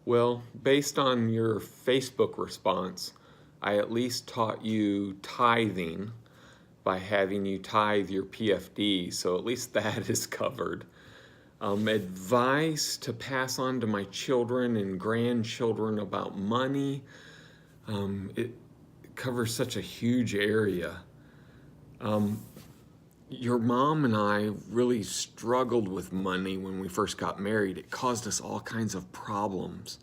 Well, based on your Facebook response, I at least taught you tithing by having you tithe your PFD, so at least that is covered. Advice to pass on to my children and grandchildren about money, it covers such a huge area. Your mom and I really struggled with money when we first got married. It caused us all kinds of problems.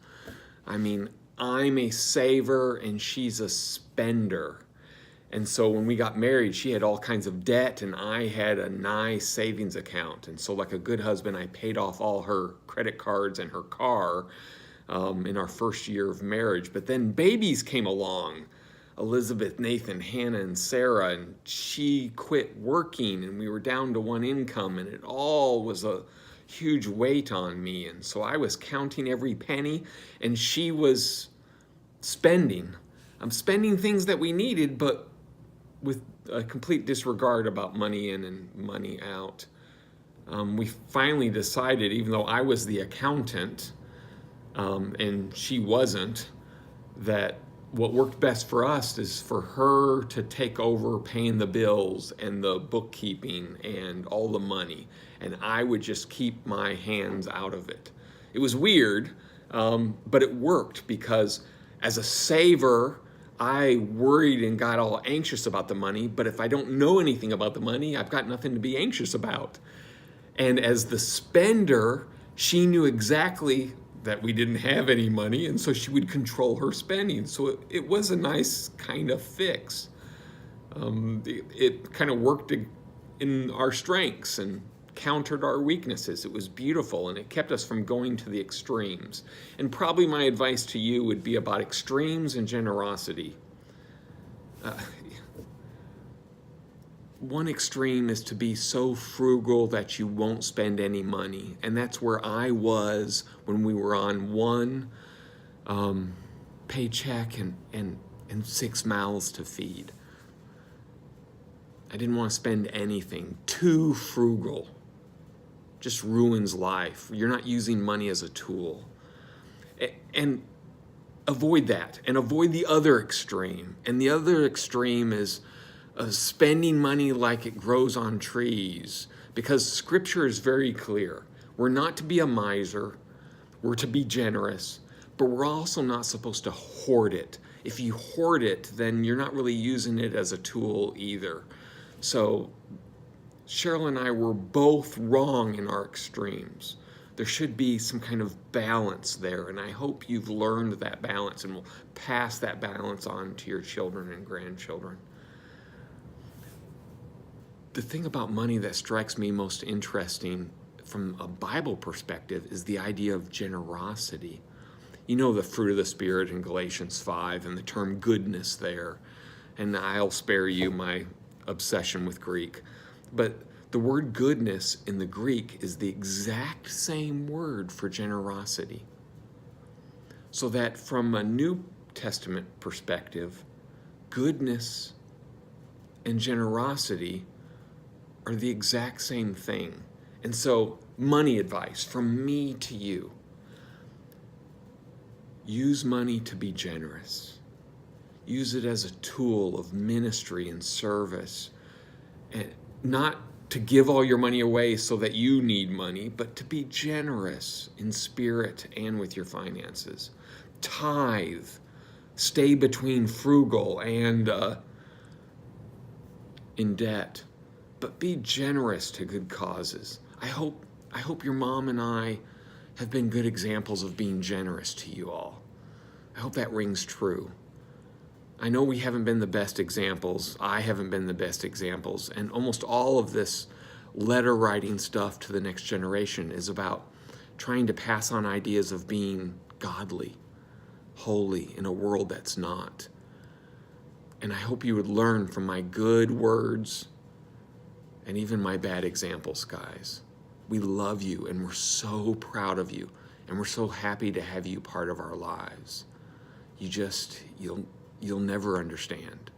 I mean, I'm a saver and she's a spender. And so when we got married, she had all kinds of debt and I had a nice savings account. And so like a good husband, I paid off all her credit cards and her car in our first year of marriage. But then babies came along. Elizabeth, Nathan, Hannah, and Sarah, and she quit working and we were down to one income and it all was a huge weight on me. And so I was counting every penny and she was spending. I'm spending things that we needed, but with a complete disregard about money in and money out. We finally decided, even though I was the accountant and she wasn't, that what worked best for us is for her to take over paying the bills and the bookkeeping and all the money, and I would just keep my hands out of it. It was weird, but it worked because as a saver, I worried and got all anxious about the money, but if I don't know anything about the money, I've got nothing to be anxious about. And as the spender, she knew exactly that we didn't have any money, and so she would control her spending. So it was a nice kind of fix. It kind of worked in our strengths and countered our weaknesses. It was beautiful, and it kept us from going to the extremes. And probably my advice to you would be about extremes and generosity. One extreme is to be so frugal that you won't spend any money. And that's where I was when we were on one paycheck and 6 mouths to feed. I didn't want to spend anything. Too frugal just ruins life. You're not using money as a tool. And avoid that, and avoid the other extreme. And the other extreme is spending money like it grows on trees, because Scripture is very clear. We're not to be a miser, we're to be generous, but we're also not supposed to hoard it. If you hoard it, then you're not really using it as a tool either. So Cheryl and I were both wrong in our extremes. There should be some kind of balance there, and I hope you've learned that balance and will pass that balance on to your children and grandchildren. The thing about money that strikes me most interesting from a Bible perspective is the idea of generosity. You know the fruit of the Spirit in Galatians 5 and the term goodness there. And I'll spare you my obsession with Greek. But the word goodness in the Greek is the exact same word for generosity. So that from a New Testament perspective, goodness and generosity are the exact same thing. And so, money advice from me to you. Use money to be generous. Use it as a tool of ministry and service. And not to give all your money away so that you need money, but to be generous in spirit and with your finances. Tithe. Stay between frugal and in debt. But be generous to good causes. I hope your mom and I have been good examples of being generous to you all. I hope that rings true. I know we haven't been the best examples. I haven't been the best examples. And almost all of this letter writing stuff to the next generation is about trying to pass on ideas of being godly, holy in a world that's not. And I hope you would learn from my good words and even my bad examples, guys. We love you and we're so proud of you and we're so happy to have you part of our lives. You'll never understand.